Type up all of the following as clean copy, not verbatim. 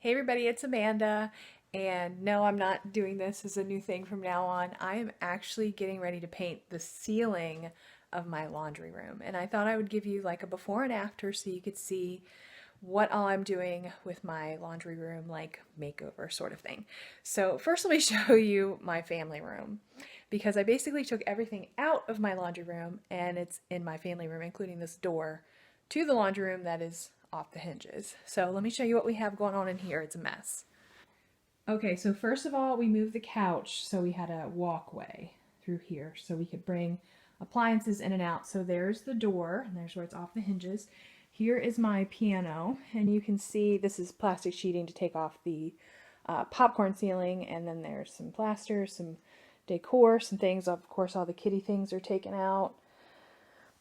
Hey everybody, it's Amanda. And no, I'm not doing this as a new thing from now on. I am actually getting ready to paint the ceiling of my laundry room. And I thought I would give you like a before and after so you could see what all I'm doing with my laundry room, like makeover sort of thing. So first let me show you my family room because I basically took everything out of my laundry room and it's in my family room, including this door to the laundry room that is off the hinges. So let me show you what we have going on in here. It's a mess. Okay, so first of all, we moved the couch so we had a walkway through here so we could bring appliances in and out. So there's the door, and there's where it's off the hinges. Here is my piano, and you can see this is plastic sheeting to take off the popcorn ceiling, and then there's some plaster, some decor, some things. Of course, all the kitty things are taken out,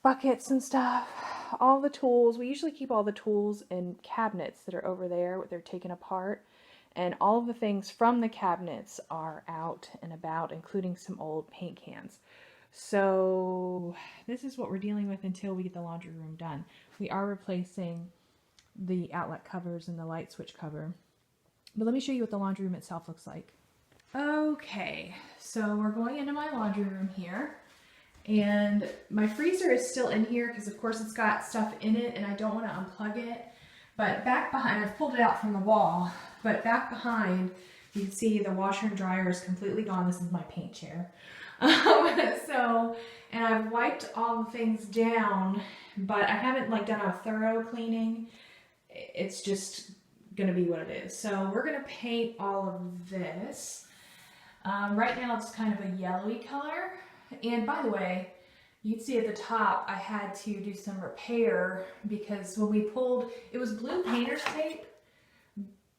buckets and stuff, all the tools. We usually keep all the tools in cabinets that are over there, they're taken apart. And all of the things from the cabinets are out and about, including some old paint cans. So this is what we're dealing with until we get the laundry room done. We are replacing the outlet covers and the light switch cover. But let me show you what the laundry room itself looks like. Okay, so we're going into my laundry room here. And my freezer is still in here because of course it's got stuff in it and I don't want to unplug it. But back behind, I've pulled it out from the wall, but back behind, you can see the washer and dryer is completely gone. This is my paint chair. And I've wiped all the things down, but I haven't like done a thorough cleaning. It's just gonna be what it is. So we're gonna paint all of this. Right now it's kind of a yellowy color. And by the way, you can see at the top, I had to do some repair because when we pulled, it was blue painter's tape,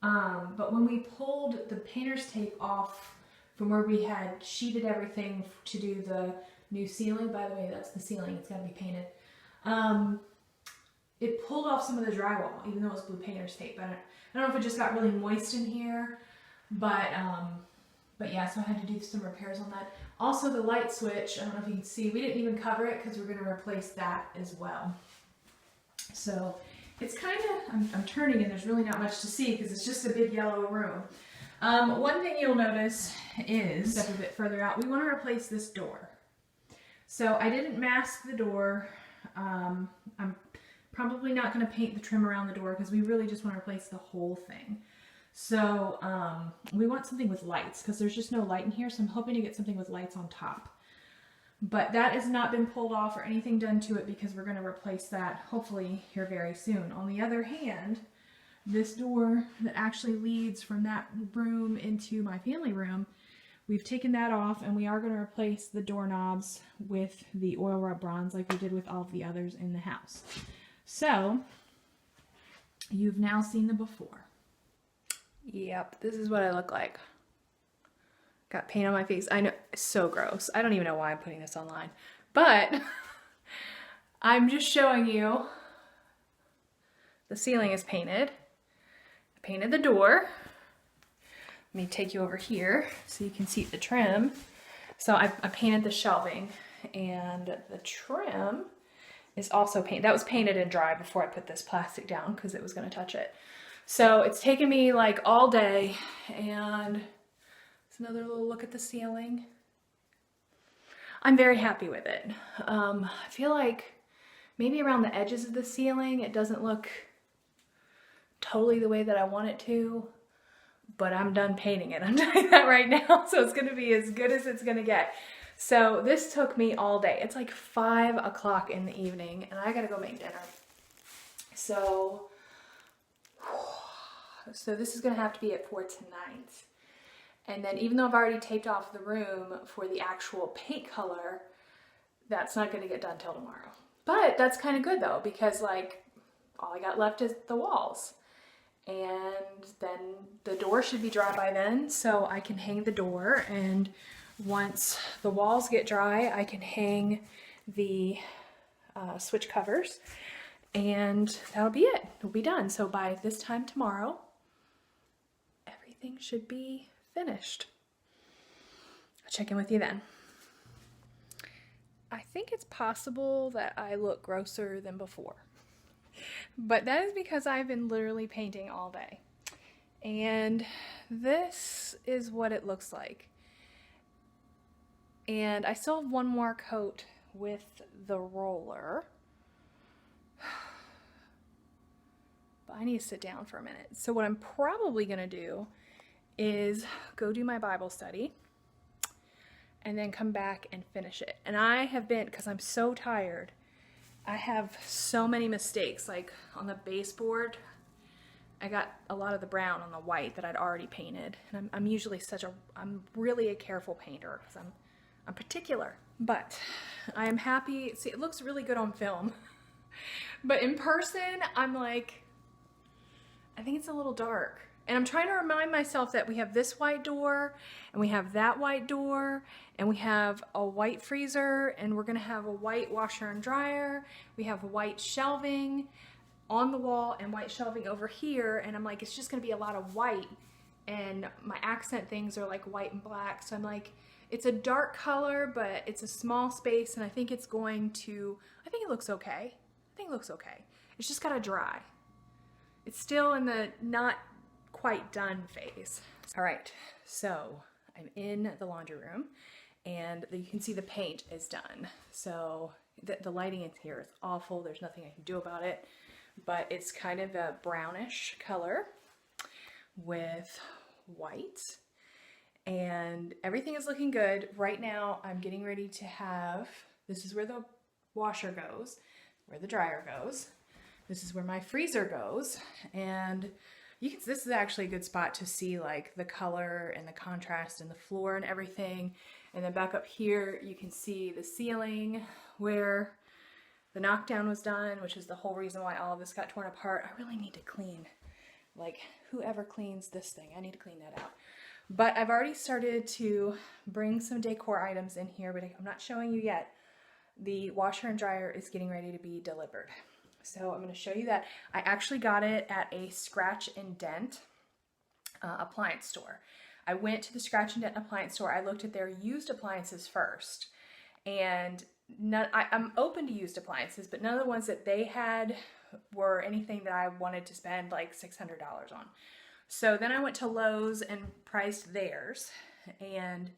but when we pulled the painter's tape off from where we had sheeted everything to do the new ceiling, by the way, that's the ceiling, it's got to be painted, it pulled off some of the drywall, even though it was blue painter's tape. I don't know if it just got really moist in here, but yeah, so I had to do some repairs on that. Also the light switch, I don't know if you can see, we didn't even cover it because we're going to replace that as well. So it's kind of, I'm turning and there's really not much to see because it's just a big yellow room. One thing you'll notice is, step a bit further out, we want to replace this door. So I didn't mask the door. I'm probably not going to paint the trim around the door because we really just want to replace the whole thing. So we want something with lights because there's just no light in here, so I'm hoping to get something with lights on top. But that has not been pulled off or anything done to it because we're going to replace that hopefully here very soon. On the other hand, this door that actually leads from that room into my family room, we've taken that off and we are going to replace the doorknobs with the oil rub bronze like we did with all of the others in the house. So you've now seen the before. Yep, this is what I look like. Got paint on my face. I know, it's so gross. I don't even know why I'm putting this online. But I'm just showing you the ceiling is painted. I painted the door. Let me take you over here so you can see the trim. So I painted the shelving and the trim is also painted. That was painted and dry before I put this plastic down because it was going to touch it. So it's taken me like all day, and it's another little look at the ceiling. I'm very happy with it. I feel like maybe around the edges of the ceiling it doesn't look totally the way that I want it to, but I'm done painting it. I'm doing that right now, so it's gonna be as good as it's gonna get. So this took me all day. It's like 5 o'clock in the evening and I gotta go make dinner. So this is going to have to be it for tonight. And then even though I've already taped off the room for the actual paint color, that's not going to get done till tomorrow. But that's kind of good though, because like all I got left is the walls. And then the door should be dry by then, so I can hang the door. And once the walls get dry, I can hang the switch covers. And that'll be it. It'll be done. So by this time tomorrow, everything should be finished. I'll check in with you then. I think it's possible that I look grosser than before. But that is because I've been literally painting all day. And this is what it looks like. And I still have one more coat with the roller. But I need to sit down for a minute. So what I'm probably gonna do is go do my Bible study and then come back and finish it. And I have been, because I'm so tired, I have so many mistakes. Like on the baseboard, I got a lot of the brown on the white that I'd already painted. And I'm usually I'm really a careful painter because I'm particular. But I am happy. See, it looks really good on film. But in person, I'm like, I think it's a little dark. And I'm trying to remind myself that we have this white door, and we have that white door, and we have a white freezer, and we're gonna have a white washer and dryer. We have white shelving on the wall and white shelving over here. And I'm like, it's just gonna be a lot of white. And my accent things are like white and black. So I'm like, it's a dark color, but it's a small space, and I think it looks okay. I think it looks okay. It's just gotta dry. It's still in the not quite done phase. All right, so I'm in the laundry room, and you can see the paint is done. So the lighting in here is awful. There's nothing I can do about it, but it's kind of a brownish color with white, and everything is looking good. Right now, I'm getting ready to this is where the washer goes, where the dryer goes. This is where my freezer goes, and this is actually a good spot to see like the color and the contrast and the floor and everything. And then back up here, you can see the ceiling where the knockdown was done, which is the whole reason why all of this got torn apart. I really need to clean, like whoever cleans this thing, I need to clean that out. But I've already started to bring some decor items in here, but I'm not showing you yet. The washer and dryer is getting ready to be delivered. So I'm going to show you that. I actually got it at a Scratch and Dent appliance store. I went to the Scratch and Dent appliance store. I looked at their used appliances first, and I'm open to used appliances, but none of the ones that they had were anything that I wanted to spend like $600 on. So then I went to Lowe's and priced theirs, and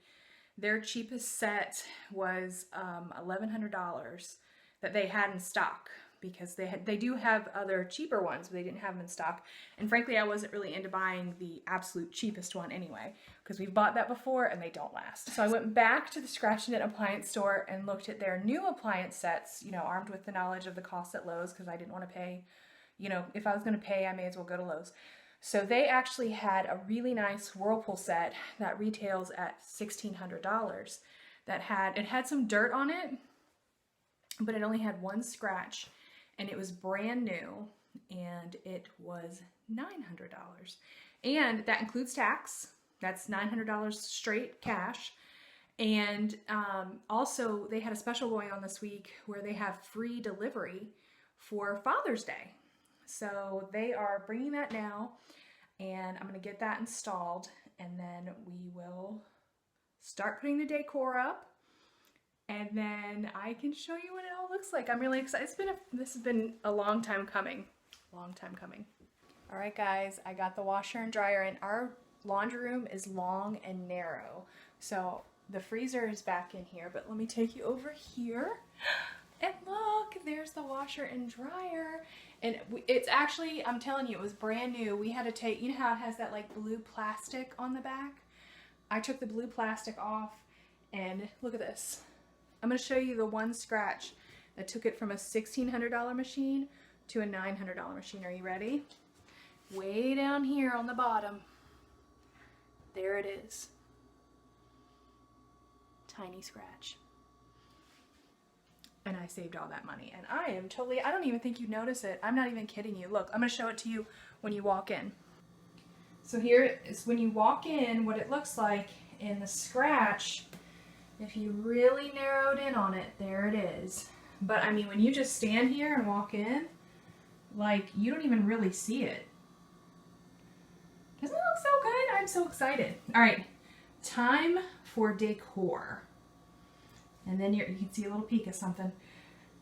their cheapest set was $1,100 that they had in stock, because they do have other cheaper ones, but they didn't have them in stock. And frankly, I wasn't really into buying the absolute cheapest one anyway, because we've bought that before and they don't last. So I went back to the Scratch and Dent appliance store and looked at their new appliance sets, armed with the knowledge of the cost at Lowe's, because I didn't want to pay, if I was going to pay, I may as well go to Lowe's. So they actually had a really nice Whirlpool set that retails at $1,600. It had some dirt on it, but it only had one scratch. And it was brand new, and it was $900. And that includes tax. That's $900 straight cash. And also, they had a special going on this week where they have free delivery for Father's Day. So they are bringing that now, and I'm going to get that installed, and then we will start putting the decor up. And then I can show you what it all looks like. I'm really excited. This has been a long time coming. Long time coming. All right, guys, I got the washer and dryer in. Our laundry room is long and narrow. So the freezer is back in here, but let me take you over here. And look, there's the washer and dryer. And it's actually, I'm telling you, it was brand new. We had to take, you know how it has that like blue plastic on the back? I took the blue plastic off, and look at this. I'm going to show you the one scratch that took it from a $1,600 machine to a $900 machine. Are you ready? Way down here on the bottom. There it is. Tiny scratch. And I saved all that money. And I don't even think you'd notice it. I'm not even kidding you. Look, I'm going to show it to you when you walk in. So here is when you walk in, what it looks like in the scratch. If you really narrowed in on it, there it is. But I mean, when you just stand here and walk in, like, you don't even really see it. Doesn't it look so good? I'm so excited. All right, time for decor. And then you can see a little peek of something.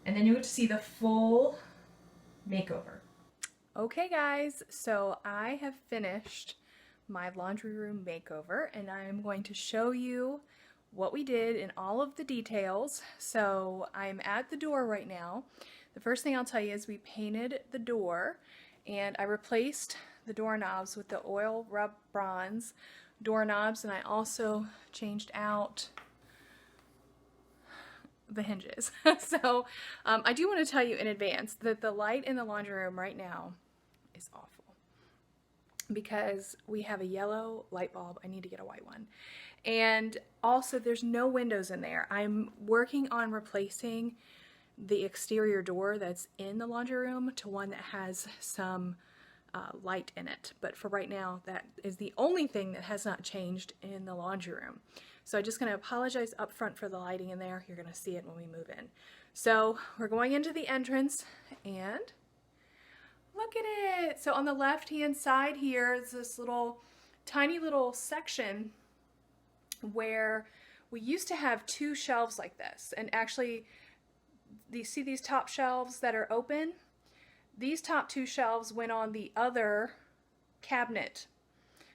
And then you get to see the full makeover. Okay, guys, so I have finished my laundry room makeover, and I'm going to show you what we did in all of the details. So I'm at the door right now. The first thing I'll tell you is we painted the door, and I replaced the doorknobs with the oil rub bronze doorknobs, and I also changed out the hinges. So I do want to tell you in advance that the light in the laundry room right now is awful because we have a yellow light bulb. I need to get a white one. And also there's no windows in there. I'm working on replacing the exterior door that's in the laundry room to one that has some light in it. But for right now, that is the only thing that has not changed in the laundry room. So I'm just going to apologize up front for the lighting in there. You're going to see it when we move in. So we're going into the entrance, and look at it. So on the left-hand side here is this little tiny little section where we used to have two shelves like this. And actually, you see these top shelves that are open? These top two shelves went on the other cabinet.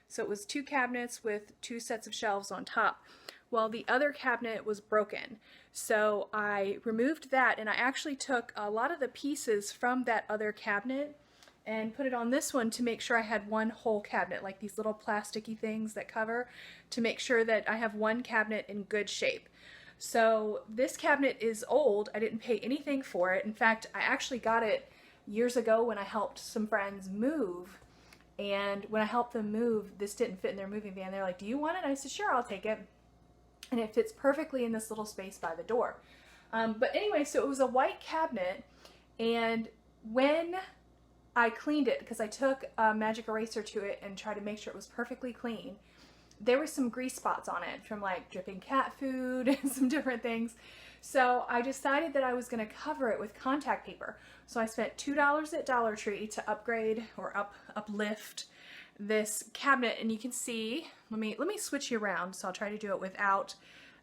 So it was two cabinets with two sets of shelves on top. Well, the other cabinet was broken. So I removed that, and I actually took a lot of the pieces from that other cabinet and put it on this one to make sure I had one whole cabinet, like these little plasticky things that cover, to make sure that I have one cabinet in good shape. So this cabinet is old. I didn't pay anything for it. In fact, I actually got it years ago when I helped some friends move. And when I helped them move, this didn't fit in their moving van. They're like, "Do you want it?" I said, "Sure, I'll take it." And it fits perfectly in this little space by the door. But anyway, so it was a white cabinet, and when I cleaned it, because I took a magic eraser to it and tried to make sure it was perfectly clean, there were some grease spots on it from like dripping cat food and some different things. So I decided that I was going to cover it with contact paper. So I spent $2 at Dollar Tree to upgrade or uplift this cabinet, and you can see, let me switch you around, so I'll try to do it without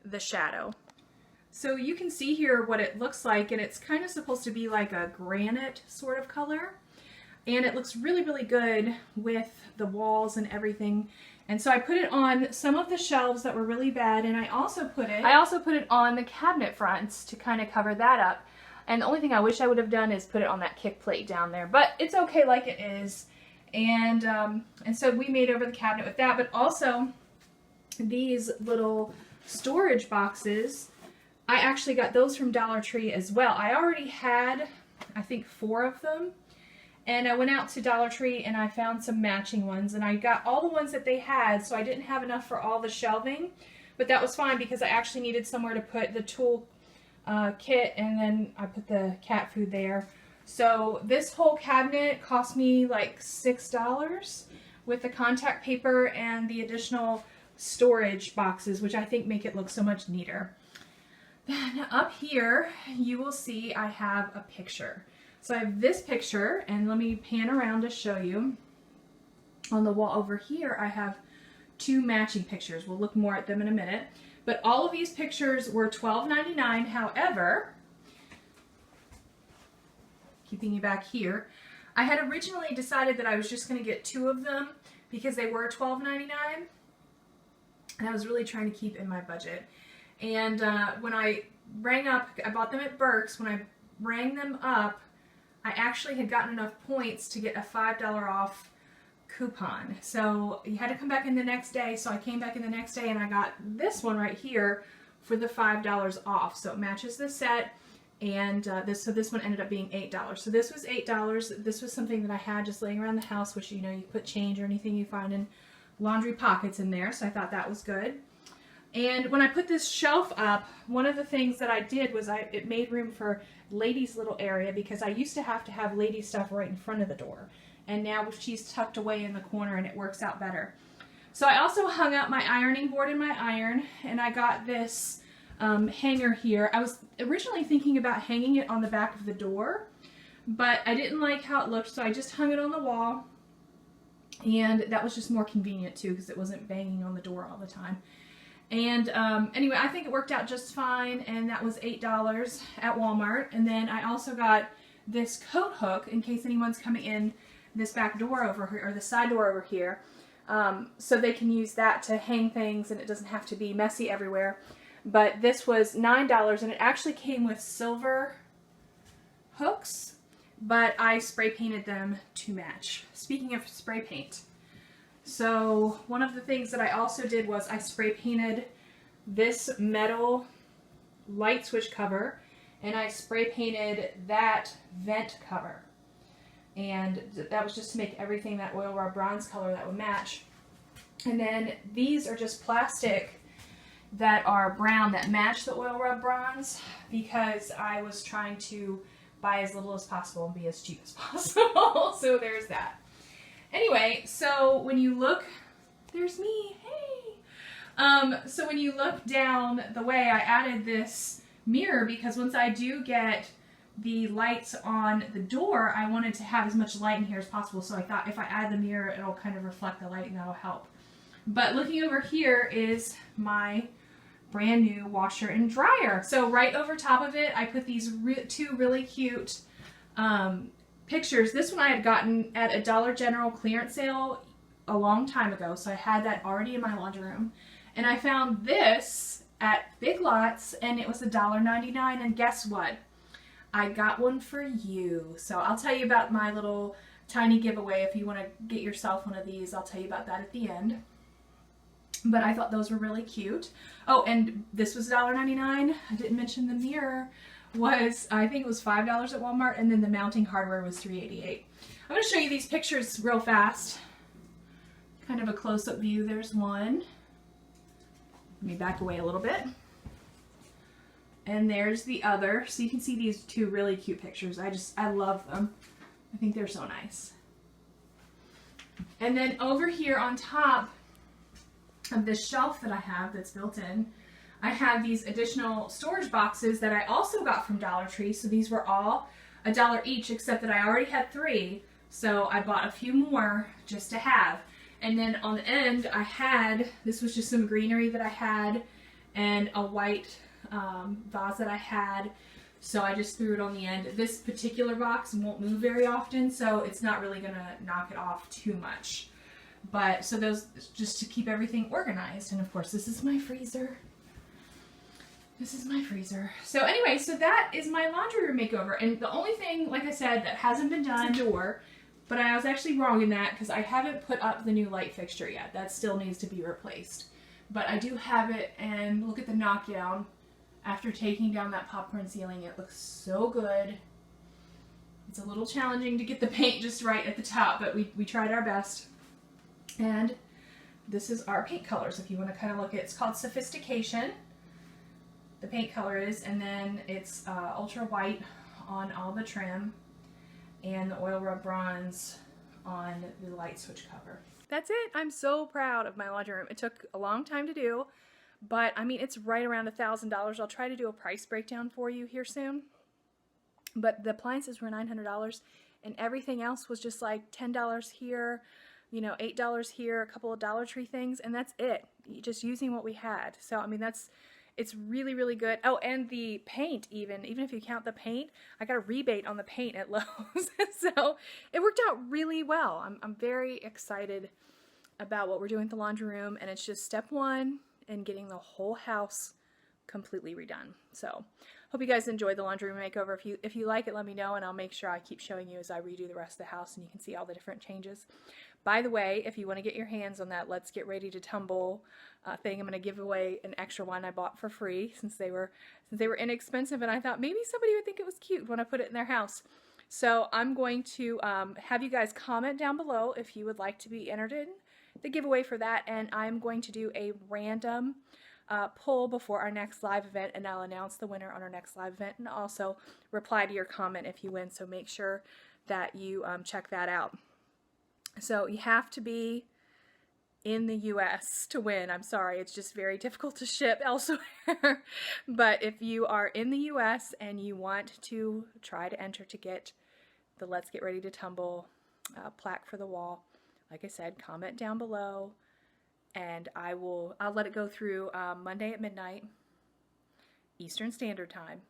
the shadow. So you can see here what it looks like, and it's kind of supposed to be like a granite sort of color, and it looks really, really good with the walls and everything. And so I put it on some of the shelves that were really bad, and I also put it on the cabinet fronts to kind of cover that up. And the only thing I wish I would have done is put it on that kick plate down there, but it's okay like it is. And so we made over the cabinet with that, but also these little storage boxes, I actually got those from Dollar Tree as well. I already had, I think, 4 of them, and I went out to Dollar Tree and I found some matching ones, and I got all the ones that they had, so I didn't have enough for all the shelving, but that was fine because I actually needed somewhere to put the tool kit, and then I put the cat food there. So this whole cabinet cost me like $6 with the contact paper and the additional storage boxes, which I think make it look so much neater. Then up here, you will see I have a picture. So I have this picture, and let me pan around to show you. On the wall over here, I have 2 matching pictures. We'll look more at them in a minute. But all of these pictures were $12.99. However, keeping you back here, I had originally decided that I was just going to get 2 of them because they were $12.99, and I was really trying to keep in my budget. And when I rang up, I bought them at Burke's. When I rang them up, I actually had gotten enough points to get a $5 off coupon. So you had to come back in the next day, so I came back in the next day and I got this one right here for the $5 off. So it matches the set. And this one ended up being $8. So this was $8. This was something that I had just laying around the house, which, you know, you put change or anything you find in laundry pockets in there. So I thought that was good. And when I put this shelf up, one of the things that I did was it made room for Lady's little area, because I used to have Lady stuff right in front of the door. And now she's tucked away in the corner, and it works out better. So I also hung up my ironing board in my iron, and I got this hanger here. I was originally thinking about hanging it on the back of the door, but I didn't like how it looked, so I just hung it on the wall, and that was just more convenient too because it wasn't banging on the door all the time. And anyway, I think it worked out just fine, and that was $8 at Walmart. And then I also got this coat hook in case anyone's coming in this back door over here, or the side door over here. So they can use that to hang things and it doesn't have to be messy everywhere. But this was $9 and it actually came with silver hooks, but I spray painted them to match. Speaking of spray paint, so one of the things that I also did was I spray painted this metal light switch cover and I spray painted that vent cover. And that was just to make everything that oil rub bronze color that would match. And then these are just plastic that are brown that match the oil rub bronze because I was trying to buy as little as possible and be as cheap as possible. So there's that. Anyway, so when you look, there's me, hey! So when you look down the way, I added this mirror because once I do get the lights on the door, I wanted to have as much light in here as possible. So I thought if I add the mirror, it'll kind of reflect the light and that'll help. But looking over here is my brand new washer and dryer. So right over top of it, I put these two really cute pictures. This one I had gotten at a Dollar General clearance sale a long time ago. So I had that already in my laundry room. And I found this at Big Lots and it was $1.99. And guess what? I got one for you. So I'll tell you about my little tiny giveaway. If you want to get yourself one of these, I'll tell you about that at the end. But I thought those were really cute. Oh, and this was $1.99. I didn't mention the mirror was, I think it was $5 at Walmart, and then the mounting hardware was $3.88. I'm going to show you these pictures real fast. Kind of a close-up view. There's one. Let me back away a little bit. And there's the other. So you can see these two really cute pictures. I love them. I think they're so nice. And then over here on top of this shelf that I have that's built in, I have these additional storage boxes that I also got from Dollar Tree. So these were all $1 each, except that I already had 3. So I bought a few more just to have. And then on the end, I had, this was just some greenery that I had and a white vase that I had. So I just threw it on the end. This particular box won't move very often, so it's not really gonna knock it off too much. But so those, just to keep everything organized. And of course, this is my freezer. This is my freezer. So anyway, so that is my laundry room makeover. And the only thing, like I said, that hasn't been done is the door. But I was actually wrong in that because I haven't put up the new light fixture yet. That still needs to be replaced. But I do have it, and look at the knockdown. After taking down that popcorn ceiling, it looks so good. It's a little challenging to get the paint just right at the top, but we tried our best. And this is our paint colors. If you want to kind of look at it, it's called Sophistication. The paint color is, and then it's ultra white on all the trim, and the oil rub bronze on the light switch cover. That's it. I'm so proud of my laundry room. It took a long time to do, but I mean, it's right around $1,000. I'll try to do a price breakdown for you here soon. But the appliances were $900, and everything else was just like $10 here, you know, $8 here, a couple of Dollar Tree things, and that's it. Just using what we had. So I mean, it's really, really good. Oh, and the paint, even if you count the paint, I got a rebate on the paint at Lowe's. So it worked out really well. I'm very excited about what we're doing with the laundry room, and it's just step 1 in getting the whole house completely redone. So hope you guys enjoyed the laundry room makeover. If you like it, let me know, and I'll make sure I keep showing you as I redo the rest of the house, and you can see all the different changes. By the way, if you want to get your hands on that Let's Get Ready to Tumble thing, I'm going to give away an extra one I bought for free since they were inexpensive, and I thought maybe somebody would think it was cute when I put it in their house. So I'm going to have you guys comment down below if you would like to be entered in the giveaway for that, and I'm going to do a random poll before our next live event, and I'll announce the winner on our next live event, and also reply to your comment if you win. So make sure that you check that out. So you have to be in the US to win. I'm sorry, it's just very difficult to ship elsewhere. But if you are in the US and you want to try to enter to get the Let's Get Ready to Tumble plaque for the wall, like I said, comment down below, and I'll let it go through Monday at midnight Eastern Standard Time,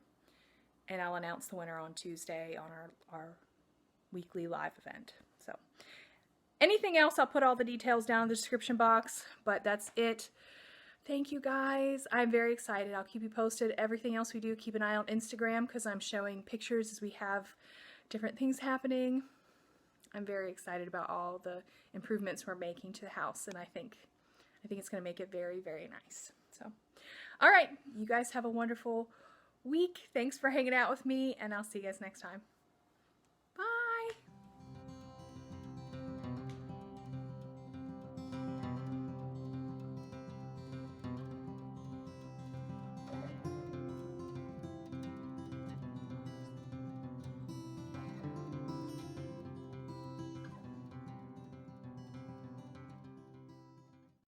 and I'll announce the winner on Tuesday on our weekly live event. So anything else, I'll put all the details down in the description box, but that's it. Thank you guys. I'm very excited. I'll keep you posted. Everything else we do, keep an eye on Instagram because I'm showing pictures as we have different things happening. I'm very excited about all the improvements we're making to the house, and I think it's going to make it very, very nice. So, all right, you guys have a wonderful week. Thanks for hanging out with me, and I'll see you guys next time.